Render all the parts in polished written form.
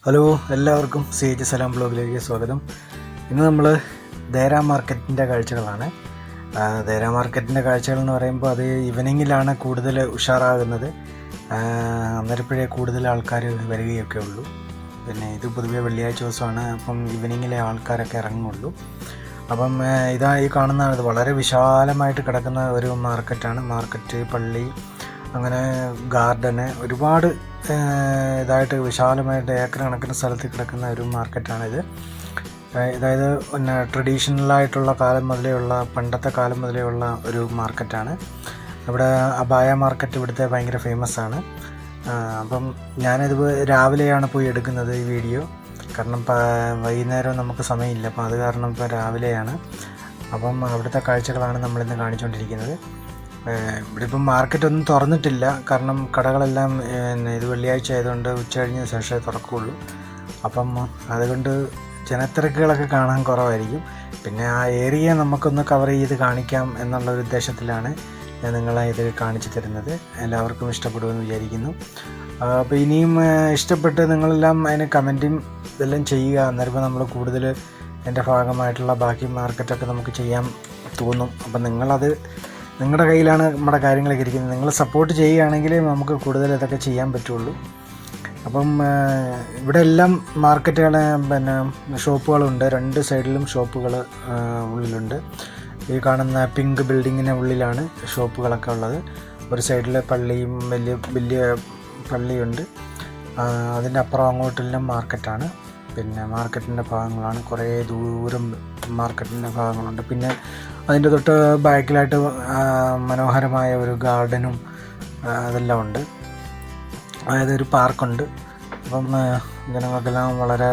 Hello, എല്ലാവർക്കും CH സലാം ബ്ലോഗിലേക്ക് സ്വാഗതം. ഇന്ന് നമ്മൾ ദേര മാർക്കറ്റിൻ്റെ കാഴ്ചകളാണ്. ദേര മാർക്കറ്റിൻ്റെ കാഴ്ചകൾ എന്ന് പറയുമ്പോൾ അത് ഈവനിങ്ങിലാണ് കൂടുതൽ ഉഷാറാകുന്നത്. അന്നേരപ്പോഴേ കൂടുതൽ ആൾക്കാർ വരികയൊക്കെ ഉള്ളൂ. പിന്നെ ഇത് പൊതുവെ വെള്ളിയാഴ്ച ദിവസമാണ്, അപ്പം ഈവനിങ്ങിലെ ആൾക്കാരൊക്കെ ഇറങ്ങുള്ളൂ. അപ്പം ഈ കാണുന്നത് വളരെ വിശാലമായിട്ട് കിടക്കുന്ന ഒരു മാർക്കറ്റാണ്. മാർക്കറ്റ്, പള്ളി, അങ്ങനെ ഗാർഡന്, ഒരുപാട് ഇതായിട്ട് വിശാലമായിട്ട് ഏക്കർ കണക്കിന് സ്ഥലത്ത് കിടക്കുന്ന ഒരു മാർക്കറ്റാണിത്. അതായത് പിന്നെ ട്രഡീഷണലായിട്ടുള്ള കാലം മുതലേ ഉള്ള, പണ്ടത്തെ കാലം മുതലേ ഉള്ള ഒരു മാർക്കറ്റാണ്. ഇവിടെ അബായ മാർക്കറ്റ് ഇവിടുത്തെ ഭയങ്കര ഫേമസ് ആണ്. അപ്പം ഞാനിത് രാവിലെയാണ് പോയി എടുക്കുന്നത് ഈ വീഡിയോ. കാരണം വൈകുന്നേരം നമുക്ക് സമയമില്ല, അപ്പം അത് കാരണം ഇപ്പോൾ രാവിലെയാണ്. അപ്പം അവിടുത്തെ കാഴ്ചകളാണ് നമ്മളിന്ന് കാണിച്ചുകൊണ്ടിരിക്കുന്നത്. ഇവിടെ ഇപ്പം മാർക്കറ്റൊന്നും തുറന്നിട്ടില്ല, കാരണം കടകളെല്ലാം ഇത് വെള്ളിയാഴ്ച ആയതുകൊണ്ട് ഉച്ച കഴിഞ്ഞ ശേഷമേ തുറക്കുകയുള്ളൂ. അപ്പം അതുകൊണ്ട് ജനത്തിരക്കുകളൊക്കെ കാണാൻ കുറവായിരിക്കും. പിന്നെ ആ ഏരിയ നമുക്കൊന്ന് കവർ ചെയ്ത് കാണിക്കാം എന്നുള്ളൊരു ഉദ്ദേശത്തിലാണ് ഞാൻ നിങ്ങളെ ഇത് കാണിച്ചു തരുന്നത്. എല്ലാവർക്കും ഇഷ്ടപ്പെടുമെന്ന് വിചാരിക്കുന്നു. അപ്പോൾ ഇനിയും ഇഷ്ടപ്പെട്ട് നിങ്ങളെല്ലാം അതിന് കമൻറ്റും ഇതെല്ലാം ചെയ്യുക. അന്നേരം നമ്മൾ കൂടുതൽ എൻ്റെ ഭാഗമായിട്ടുള്ള ബാക്കി മാർക്കറ്റൊക്കെ നമുക്ക് ചെയ്യാൻ തോന്നും. അപ്പം നിങ്ങളുടെ കയ്യിലാണ് നമ്മുടെ കാര്യങ്ങളൊക്കെ ഇരിക്കുന്നത്. നിങ്ങൾ സപ്പോർട്ട് ചെയ്യുകയാണെങ്കിൽ നമുക്ക് കൂടുതൽ ഇതൊക്കെ ചെയ്യാൻ പറ്റുള്ളൂ. അപ്പം ഇവിടെ എല്ലാം മാർക്കറ്റുകൾ, പിന്നെ ഷോപ്പുകളുണ്ട്. രണ്ട് സൈഡിലും ഷോപ്പുകൾ ഉള്ളിലുണ്ട്. ഈ കാണുന്ന പിങ്ക് ബിൽഡിങ്ങിന് ഉള്ളിലാണ് ഷോപ്പുകളൊക്കെ ഉള്ളത്. ഒരു സൈഡിൽ പള്ളിയും വലിയ പള്ളിയുണ്ട്. അതിൻ്റെ അപ്പുറം അങ്ങോട്ടെല്ലാം മാർക്കറ്റാണ്. പിന്നെ മാർക്കറ്റിൻ്റെ ഭാഗങ്ങളാണ്, കുറേ ദൂരം മാർക്കറ്റിൻ്റെ ഭാഗങ്ങളുണ്ട്. പിന്നെ അതിൻ്റെ തൊട്ട് ബാക്കിലായിട്ട് മനോഹരമായ ഒരു ഗാർഡനും അതെല്ലാം ഉണ്ട്. അതായത് ഒരു പാർക്കുണ്ട്. അപ്പം ജനങ്ങൾക്കെല്ലാം വളരെ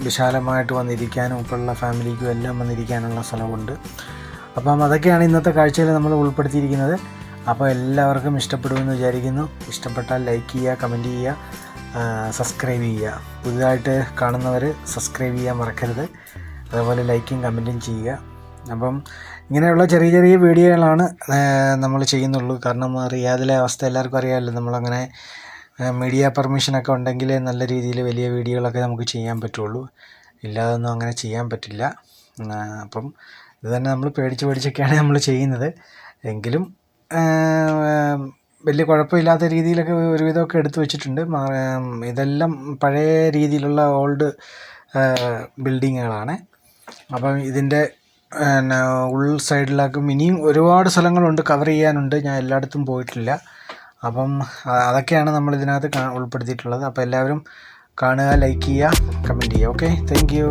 വിശാലമായിട്ട് വന്നിരിക്കാനും ഇപ്പോഴുള്ള ഫാമിലിക്കും എല്ലാം വന്നിരിക്കാനുള്ള സ്ഥലമുണ്ട്. അപ്പം അതൊക്കെയാണ് ഇന്നത്തെ കാഴ്ചയിൽ നമ്മൾ ഉൾപ്പെടുത്തിയിരിക്കുന്നത്. അപ്പോൾ എല്ലാവർക്കും ഇഷ്ടപ്പെടുമെന്ന് വിചാരിക്കുന്നു. ഇഷ്ടപ്പെട്ടാൽ ലൈക്ക് ചെയ്യുക, കമൻറ്റ് ചെയ്യുക, സബ്സ്ക്രൈബ് ചെയ്യുക. പുതുതായിട്ട് കാണുന്നവർ സബ്സ്ക്രൈബ് ചെയ്യാൻ മറക്കരുത്. അതുപോലെ ലൈക്കും കമൻറ്റും ചെയ്യുക. അപ്പം ഇങ്ങനെയുള്ള ചെറിയ ചെറിയ വീഡിയോകളാണ് നമ്മൾ ചെയ്യുന്നുള്ളൂ. കാരണം റിയാദിലെ അവസ്ഥ എല്ലാവർക്കും അറിയാമല്ലോ. നമ്മളങ്ങനെ മീഡിയ പെർമിഷനൊക്കെ ഉണ്ടെങ്കിൽ നല്ല രീതിയിൽ വലിയ വീഡിയോകളൊക്കെ നമുക്ക് ചെയ്യാൻ പറ്റുള്ളൂ. ഇല്ലാതൊന്നും അങ്ങനെ ചെയ്യാൻ പറ്റില്ല. അപ്പം ഇത് തന്നെ നമ്മൾ പേടിച്ചൊക്കെയാണ് നമ്മൾ ചെയ്യുന്നത്. എങ്കിലും വലിയ കുഴപ്പമില്ലാത്ത രീതിയിലൊക്കെ ഒരുവിധമൊക്കെ എടുത്തു വെച്ചിട്ടുണ്ട്. ഇതെല്ലാം പഴയ രീതിയിലുള്ള ഓൾഡ് ബിൽഡിങ്ങുകളാണ്. അപ്പം ഇതിൻ്റെ ഉൾ സൈഡിലൊക്കെ ഇനിയും ഒരുപാട് സ്ഥലങ്ങളുണ്ട്, കവർ ചെയ്യാനുണ്ട്. ഞാൻ എല്ലായിടത്തും പോയിട്ടില്ല. അപ്പം അതൊക്കെയാണ് നമ്മൾ ഇതിനകത്ത് ഉൾപ്പെടുത്തിയിട്ടുള്ളത്. അപ്പോൾ എല്ലാവരും കാണുക, ലൈക്ക് ചെയ്യുക, കമൻറ്റ് ചെയ്യുക. Okay, thank you.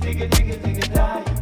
Digga, digga, digga, die.